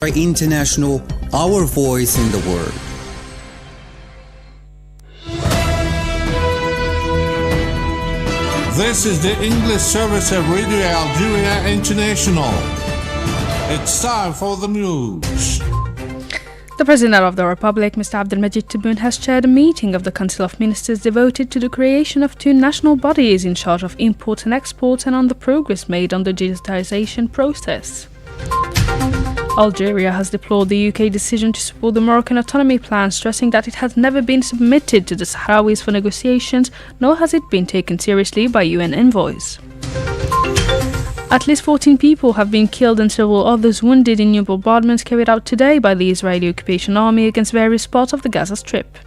International, our voice in the world. This is the English service of Radio Algeria International. It's time for the news. The President of the Republic, Mr. Abdelmajid Tebboune, has chaired a meeting of the Council of Ministers devoted to the creation of two national bodies in charge of imports and exports and on the progress made on the digitization process. Algeria has deplored the UK decision to support the Moroccan autonomy plan, stressing that it has never been submitted to the Sahrawis for negotiations, nor has it been taken seriously by UN envoys. At least 14 people have been killed and several others wounded in new bombardments carried out today by the Israeli occupation army against various parts of the Gaza Strip.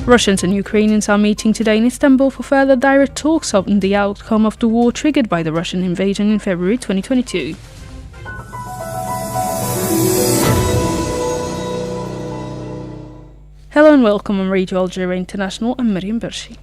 Russians and Ukrainians are meeting today in Istanbul for further direct talks on the outcome of the war triggered by the Russian invasion in February 2022. Hello and welcome on Radio Algeria International. I'm Miriam Bershi.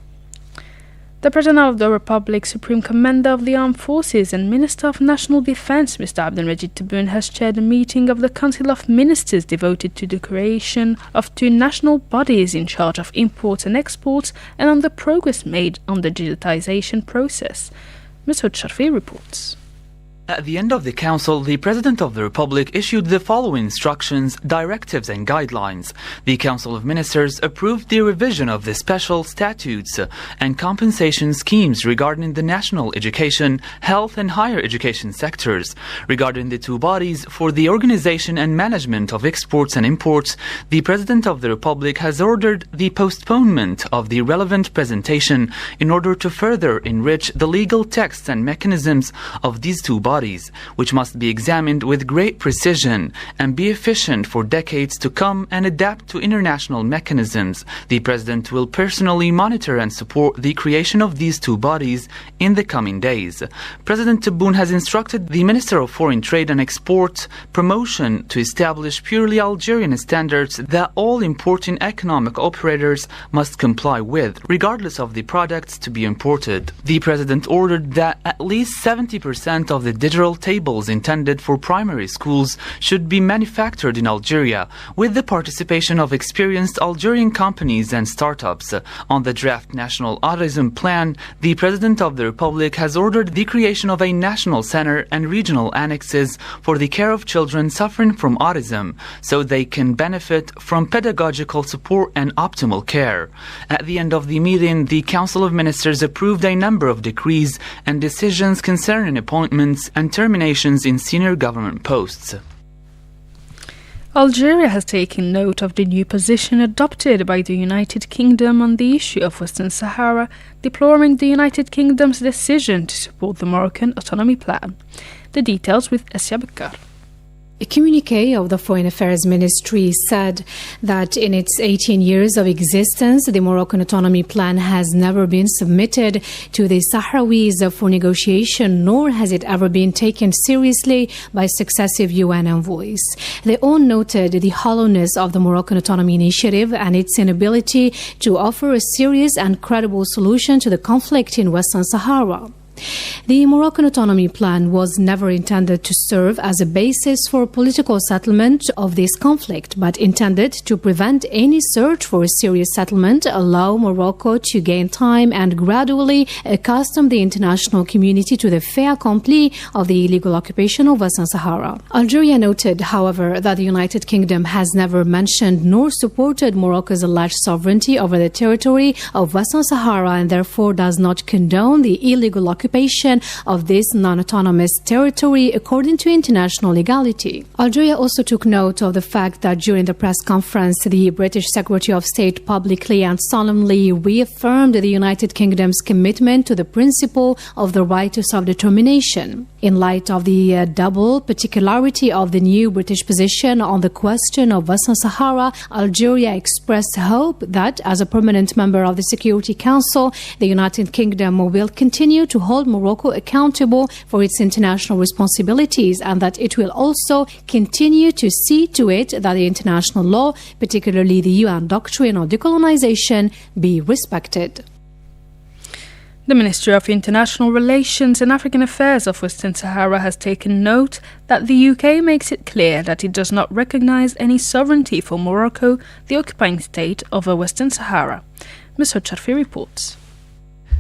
The President of the Republic, Supreme Commander of the Armed Forces and Minister of National Defense, Mr. Abdelmajid Tebboune, has chaired a meeting of the Council of Ministers devoted to the creation of two national bodies in charge of imports and exports and on the progress made on the digitization process. Ms. Hodsharfi reports. At the end of the Council, the President of the Republic issued the following instructions, directives and guidelines. The Council of Ministers approved the revision of the special statutes and compensation schemes regarding the national education, health and higher education sectors. Regarding the two bodies for the organization and management of exports and imports, the President of the Republic has ordered the postponement of the relevant presentation in order to further enrich the legal texts and mechanisms of these two bodies, which must be examined with great precision and be efficient for decades to come and adapt to international mechanisms. The President will personally monitor and support the creation of these two bodies in the coming days. President Tebboune has instructed the Minister of Foreign Trade and Export Promotion to establish purely Algerian standards that all importing economic operators must comply with, regardless of the products to be imported. The President ordered that at least 70% of the digital tables intended for primary schools should be manufactured in Algeria, with the participation of experienced Algerian companies and startups. On the draft National Autism Plan, the President of the Republic has ordered the creation of a national center and regional annexes for the care of children suffering from autism, so they can benefit from pedagogical support and optimal care. At the end of the meeting, the Council of Ministers approved a number of decrees and decisions concerning appointments and terminations in senior government posts. Algeria has taken note of the new position adopted by the United Kingdom on the issue of Western Sahara, deploring the United Kingdom's decision to support the Moroccan autonomy plan. The details with Essia Bekkar. A communiqué of the Foreign Affairs Ministry said that in its 18 years of existence, the Moroccan autonomy plan has never been submitted to the Sahrawis for negotiation, nor has it ever been taken seriously by successive UN envoys. They all noted the hollowness of the Moroccan autonomy initiative and its inability to offer a serious and credible solution to the conflict in Western Sahara. The Moroccan autonomy plan was never intended to serve as a basis for political settlement of this conflict, but intended to prevent any search for a serious settlement, allow Morocco to gain time and gradually accustom the international community to the fait accompli of the illegal occupation of Western Sahara. Algeria noted, however, that the United Kingdom has never mentioned nor supported Morocco's alleged sovereignty over the territory of Western Sahara and therefore does not condone the illegal occupation of this non-autonomous territory according to international legality. Algeria also took note of the fact that during the press conference, the British Secretary of State publicly and solemnly reaffirmed the United Kingdom's commitment to the principle of the right to self-determination. In light of the double particularity of the new British position on the question of Western Sahara, Algeria expressed hope that, as a permanent member of the Security Council, the United Kingdom will continue to hold Morocco accountable for its international responsibilities and that it will also continue to see to it that the international law, particularly the UN doctrine of decolonization, be respected. The Ministry of International Relations and African Affairs of Western Sahara has taken note that the UK makes it clear that it does not recognise any sovereignty for Morocco, the occupying state, over Western Sahara. Ms. Hocharfi reports.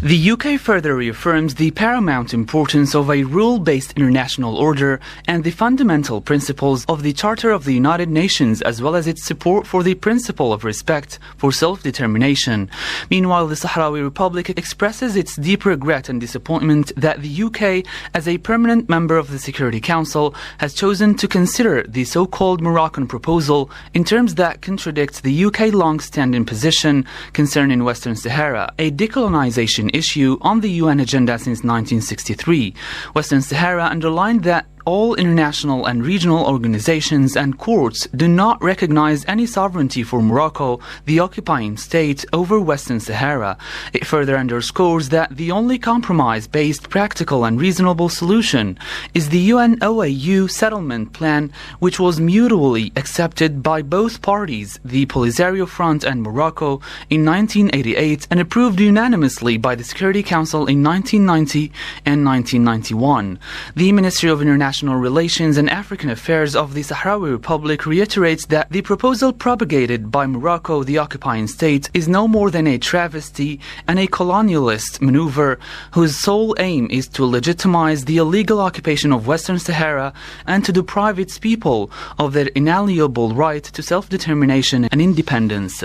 The UK further reaffirms the paramount importance of a rule-based international order and the fundamental principles of the Charter of the United Nations, as well as its support for the principle of respect for self-determination. Meanwhile, the Sahrawi Republic expresses its deep regret and disappointment that the UK, as a permanent member of the Security Council, has chosen to consider the so-called Moroccan proposal in terms that contradict the UK long-standing position concerning Western Sahara, a decolonization issue on the UN agenda since 1963. Western Sahara underlined that all international and regional organizations and courts do not recognize any sovereignty for Morocco, the occupying state, over Western Sahara. It further underscores that the only compromise-based, practical and reasonable solution is the UN-OAU settlement plan, which was mutually accepted by both parties, the Polisario Front and Morocco, in 1988 and approved unanimously by the Security Council in 1990 and 1991. The Ministry of International Relations and African Affairs of the Sahrawi Republic reiterates that the proposal propagated by Morocco, the occupying state, is no more than a travesty and a colonialist maneuver whose sole aim is to legitimize the illegal occupation of Western Sahara and to deprive its people of their inalienable right to self-determination and independence.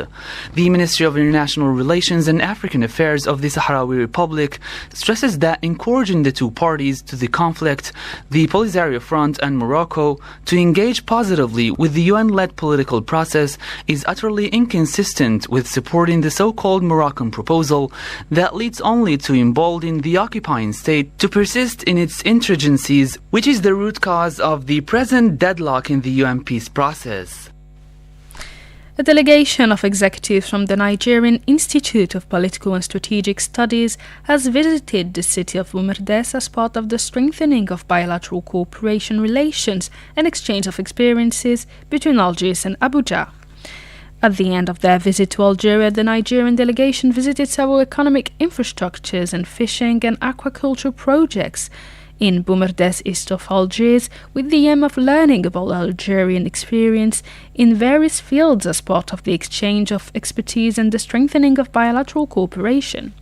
The Ministry of International Relations and African Affairs of the Sahrawi Republic stresses that encouraging the two parties to the conflict, the Polisario Front and Morocco, to engage positively with the UN-led political process is utterly inconsistent with supporting the so-called Moroccan proposal that leads only to embolden the occupying state to persist in its intransigencies, which is the root cause of the present deadlock in the UN peace process. A delegation of executives from the Nigerian Institute of Political and Strategic Studies has visited the city of Bumerdes as part of the strengthening of bilateral cooperation relations and exchange of experiences between Algiers and Abuja. At the end of their visit to Algeria, the Nigerian delegation visited several economic infrastructures and fishing and aquaculture projects in Bumerdes, east of Algiers, with the aim of learning about Algerian experience in various fields as part of the exchange of expertise and the strengthening of bilateral cooperation.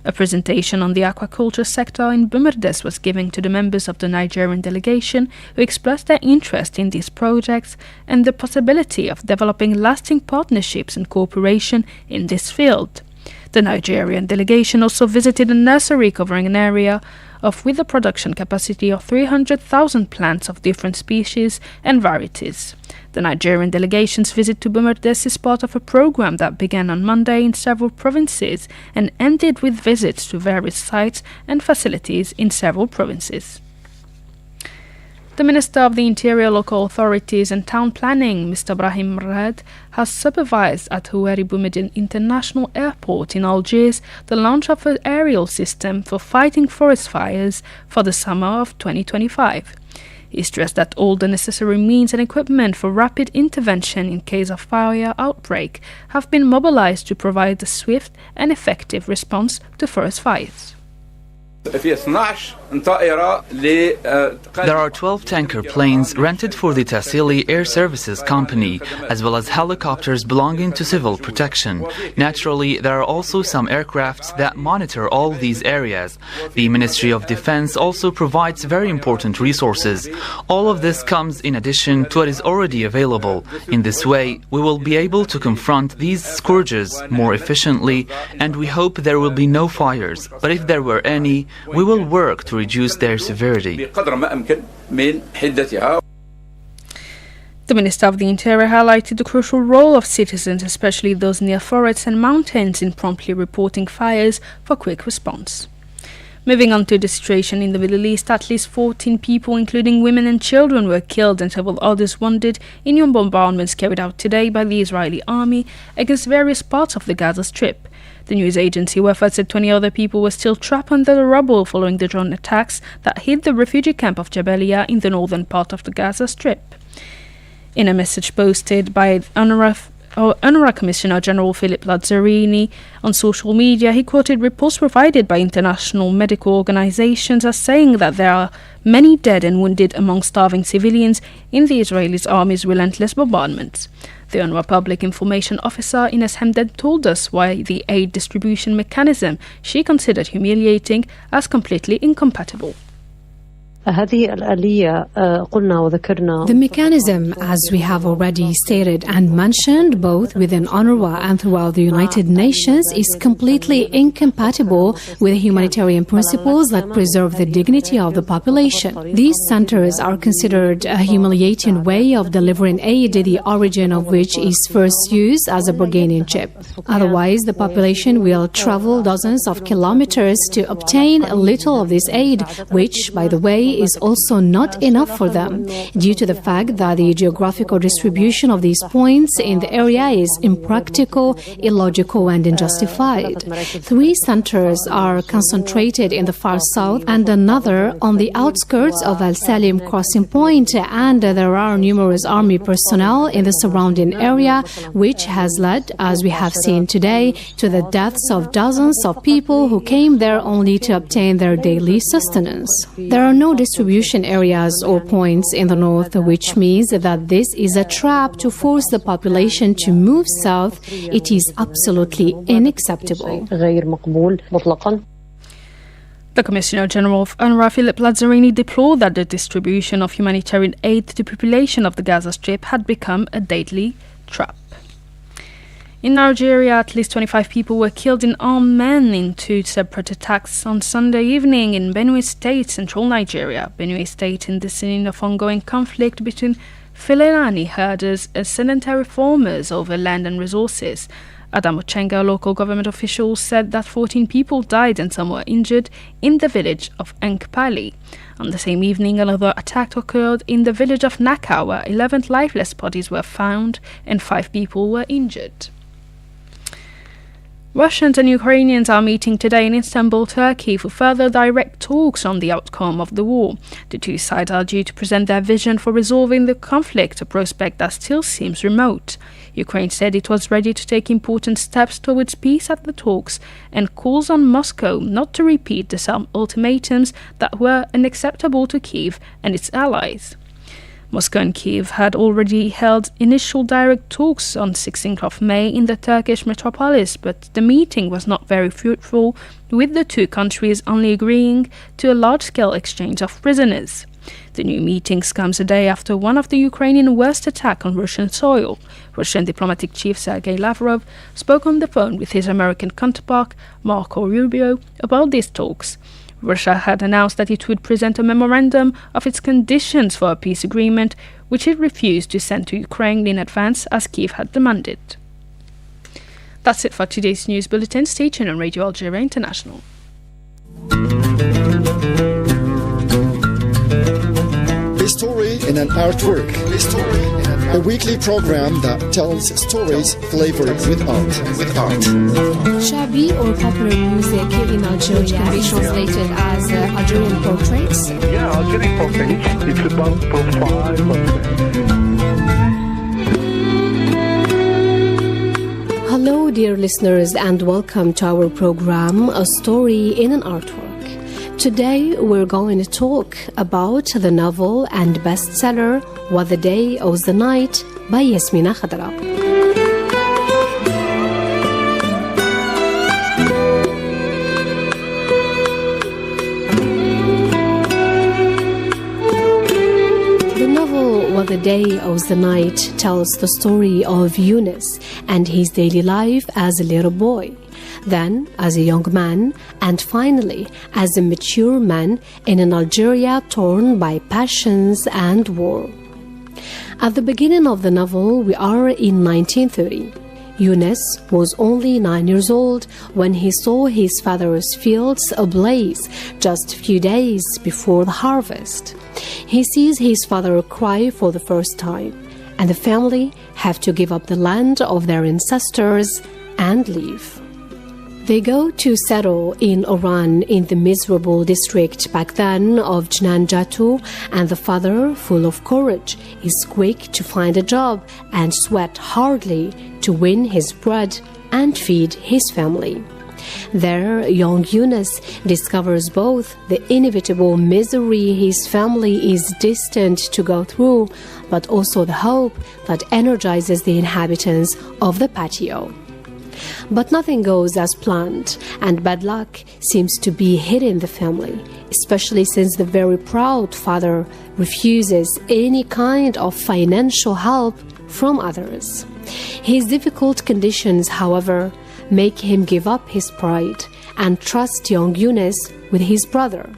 A presentation on the aquaculture sector in Bumerdes was given to the members of the Nigerian delegation, who expressed their interest in these projects and the possibility of developing lasting partnerships and cooperation in this field. The Nigerian delegation also visited a nursery covering an area with a production capacity of 300,000 plants of different species and varieties. The Nigerian delegation's visit to Bumerdes is part of a program that began on Monday in several provinces and ended with visits to various sites and facilities in several provinces. The Minister of the Interior, Local Authorities and Town Planning, Mr. Brahim Murad, has supervised at Houari Boumediene International Airport in Algiers the launch of an aerial system for fighting forest fires for the summer of 2025. He stressed that all the necessary means and equipment for rapid intervention in case of fire outbreak have been mobilized to provide a swift and effective response to forest fires. There are 12 tanker planes rented for the Tassili Air Services Company, as well as helicopters belonging to civil protection. Naturally, there are also some aircrafts that monitor all these areas. The Ministry of Defense also provides very important resources. All of this comes in addition to what is already available. In this way, we will be able to confront these scourges more efficiently, and we hope there will be no fires. But if there were any, we will work to reduce their severity. The Minister of the Interior highlighted the crucial role of citizens, especially those near forests and mountains, in promptly reporting fires for quick response. Moving on to the situation in the Middle East, at least 14 people, including women and children, were killed and several others wounded in new bombardments carried out today by the Israeli army against various parts of the Gaza Strip. The news agency WAFA said 20 other people were still trapped under the rubble following the drone attacks that hit the refugee camp of Jabalia in the northern part of the Gaza Strip. In a message posted by UNRWA UNRWA Commissioner General Philip Lazzarini on social media. He quoted reports provided by international medical organizations as saying that there are many dead and wounded among starving civilians in the Israeli army's relentless bombardments. The UNRWA Public Information Officer Ines Hemden told us why the aid distribution mechanism she considered humiliating as completely incompatible. The mechanism, as we have already stated and mentioned, both within UNRWA and throughout the United Nations, is completely incompatible with humanitarian principles that preserve the dignity of the population. These centers are considered a humiliating way of delivering aid, the origin of which is first used as a bargaining chip. Otherwise, the population will travel dozens of kilometers to obtain a little of this aid, which, by the way, is also not enough for them, due to the fact that the geographical distribution of these points in the area is impractical, illogical, and unjustified. 3 centers are concentrated in the far south and another on the outskirts of Al Salim crossing point, and there are numerous army personnel in the surrounding area, which has led, as we have seen today, to the deaths of dozens of people who came there only to obtain their daily sustenance. There are no distribution areas or points in the north, which means that this is a trap to force the population to move south. It is absolutely unacceptable. The Commissioner General of UNRWA, Philip Lazzarini, deplored that the distribution of humanitarian aid to the population of the Gaza Strip had become a deadly trap. In Nigeria, at least 25 people were killed in armed men in 2 separate attacks on Sunday evening in Benue State, central Nigeria. Benue State in the scene of ongoing conflict between Fulani herders and sedentary farmers over land and resources. Adam Ochenga, local government officials, said that 14 people died and some were injured in the village of Enkpali. On the same evening, another attack occurred in the village of Naka, where 11 lifeless bodies were found and 5 people were injured. Russians and Ukrainians are meeting today in Istanbul, Turkey, for further direct talks on the outcome of the war. The 2 sides are due to present their vision for resolving the conflict, a prospect that still seems remote. Ukraine said it was ready to take important steps towards peace at the talks and calls on Moscow not to repeat the some ultimatums that were unacceptable to Kyiv and its allies. Moscow and Kyiv had already held initial direct talks on 16th of May in the Turkish metropolis, but the meeting was not very fruitful, with the 2 countries only agreeing to a large-scale exchange of prisoners. The new meetings comes a day after one of the Ukrainian worst attacks on Russian soil. Russian diplomatic chief Sergei Lavrov spoke on the phone with his American counterpart Marco Rubio about these talks. Russia had announced that it would present a memorandum of its conditions for a peace agreement, which it refused to send to Ukraine in advance, as Kyiv had demanded. That's it for today's news bulletin. Stay tuned on Radio Algeria International. A story in an artwork. A weekly program that tells stories flavored with art. Shabi, or popular music in Algeria, can be translated as Algerian portraits. Yeah, Algerian portraits. It's about profile. Hello, dear listeners, and welcome to our program, A Story in an Artwork. Today, we're going to talk about the novel and bestseller, What the Day Owes the Night, by Yasmina Khadra. The novel What the Day Owes the Night tells the story of Yunus and his daily life as a little boy, then as a young man, and finally as a mature man in an Algeria torn by passions and war. At the beginning of the novel, we are in 1930. Yunus was only 9 years old when he saw his father's fields ablaze just a few days before the harvest. He sees his father cry for the first time, and the family have to give up the land of their ancestors and leave. They go to settle in Oran in the miserable district back then of Jnanjatu, and the father, full of courage, is quick to find a job and sweat hardly to win his bread and feed his family. There, young Yunus discovers both the inevitable misery his family is destined to go through, but also the hope that energizes the inhabitants of the patio. But nothing goes as planned, and bad luck seems to be hitting the family, especially since the very proud father refuses any kind of financial help from others. His difficult conditions, however, make him give up his pride and trust young Yunus with his brother.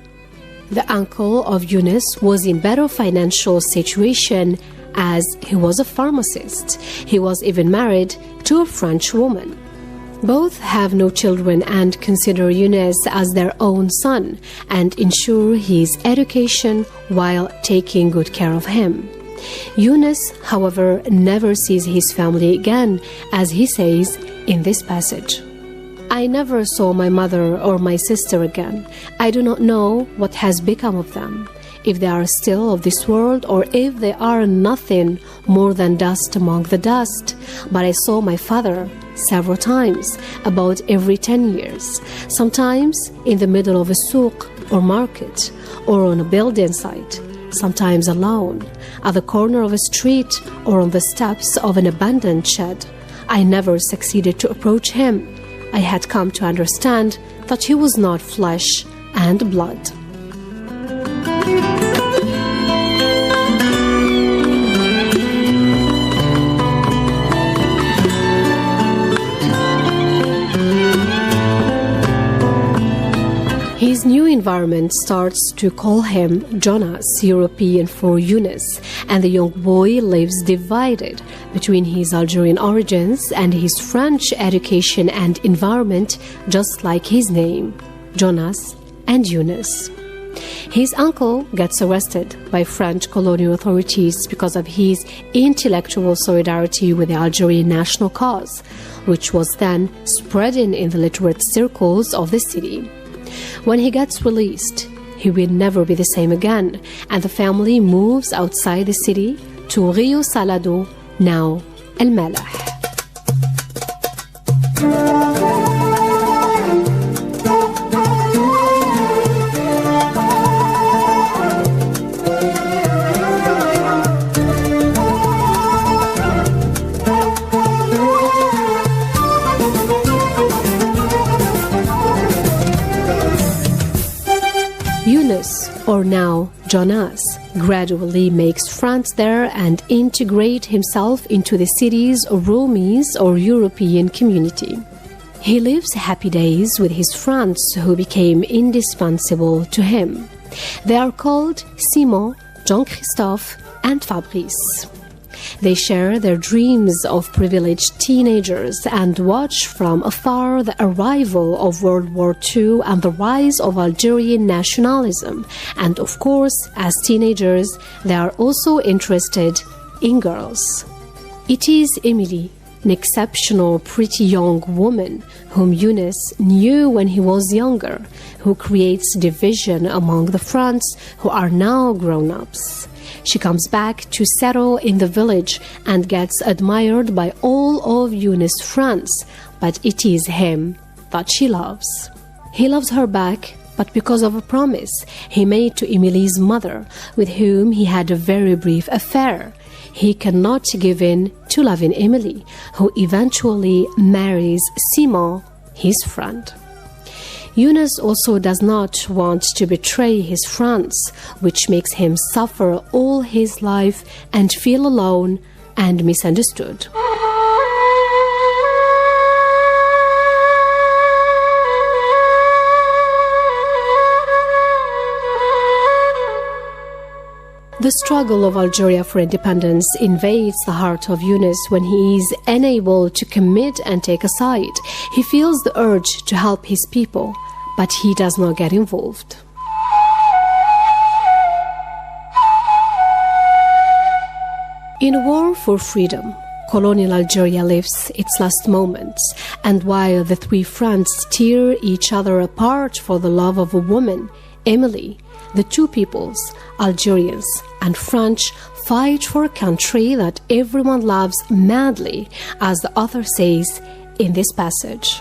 The uncle of Yunus was in better financial situation as he was a pharmacist. He was even married to a French woman. Both have no children and consider Yunus as their own son and ensure his education while taking good care of him. Yunus, however, never sees his family again, as he says in this passage. I never saw my mother or my sister again. I do not know what has become of them, if they are still of this world or if they are nothing more than dust among the dust. But I saw my father several times, about every 10 years, sometimes in the middle of a souk or market, or on a building site, sometimes alone, at the corner of a street or on the steps of an abandoned shed. I never succeeded to approach him. I had come to understand that he was not flesh and blood. His new environment starts to call him Jonas, European for Yunus, and the young boy lives divided between his Algerian origins and his French education and environment, just like his name, Jonas and Yunus. His uncle gets arrested by French colonial authorities because of his intellectual solidarity with the Algerian national cause, which was then spreading in the literate circles of the city. When he gets released, he will never be the same again, and the family moves outside the city to Rio Salado, now El Maleh. Yunus, or now Jonas, gradually makes friends there and integrate himself into the city's Romis or European community. He lives happy days with his friends who became indispensable to him. They are called Simon, Jean-Christophe, and Fabrice. They share their dreams of privileged teenagers and watch from afar the arrival of World War II and the rise of Algerian nationalism. And of course, as teenagers, they are also interested in girls. It is Emily, an exceptional, pretty young woman whom Yunus knew when he was younger, who creates division among the friends who are now grown-ups. She comes back to settle in the village and gets admired by all of Yunus' friends, but it is him that she loves. He loves her back, but because of a promise he made to Emily's mother, with whom he had a very brief affair. He cannot give in to loving Emily, who eventually marries Simon, his friend. Yunus also does not want to betray his friends, which makes him suffer all his life and feel alone and misunderstood. The struggle of Algeria for independence invades the heart of Yunus when he is unable to commit and take a side. He feels the urge to help his people, but he does not get involved. In a war for freedom, colonial Algeria lives its last moments, and while the three fronts tear each other apart for the love of a woman, Emily, the two peoples, Algerians and French, fight for a country that everyone loves madly, as the author says in this passage.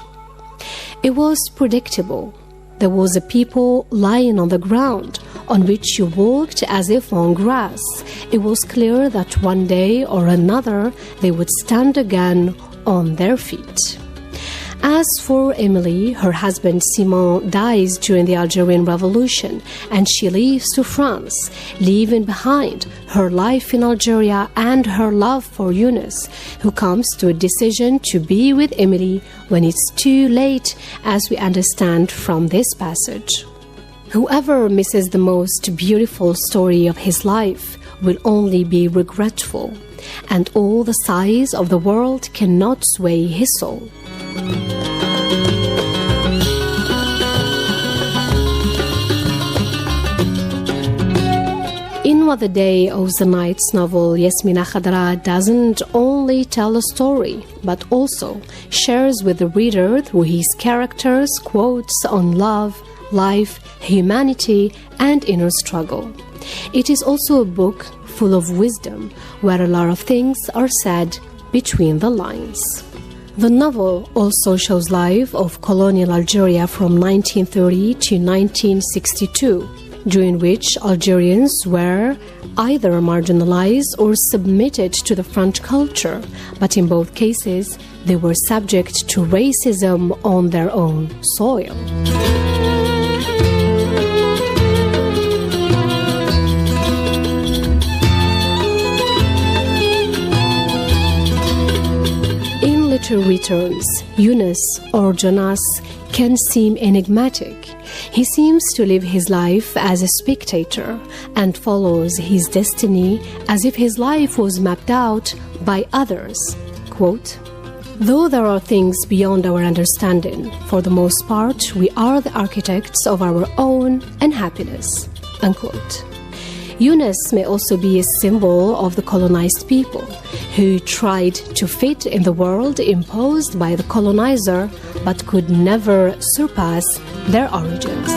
It was predictable. There was a people lying on the ground on which you walked as if on grass. It was clear that one day or another they would stand again on their feet. As for Emily, her husband Simon dies during the Algerian Revolution, and she leaves to France, leaving behind her life in Algeria and her love for Yunus, who comes to a decision to be with Emily when it's too late, as we understand from this passage. Whoever misses the most beautiful story of his life will only be regretful, and all the sighs of the world cannot sway his soul. In What the Day Owes the Night's novel, Yasmina Khadra doesn't only tell a story, but also shares with the reader through his characters quotes on love, life, humanity, and inner struggle. It is also a book full of wisdom, where a lot of things are said between the lines. The novel also shows life of colonial Algeria from 1930 to 1962, during which Algerians were either marginalized or submitted to the French culture, but in both cases they were subject to racism on their own soil. In literary terms, Yunus or Jonas can seem enigmatic. He seems to live his life as a spectator and follows his destiny as if his life was mapped out by others. Quote, "Though there are things beyond our understanding, for the most part we are the architects of our own unhappiness." Unquote. Yunus may also be a symbol of the colonized people who tried to fit in the world imposed by the colonizer but could never surpass their origins.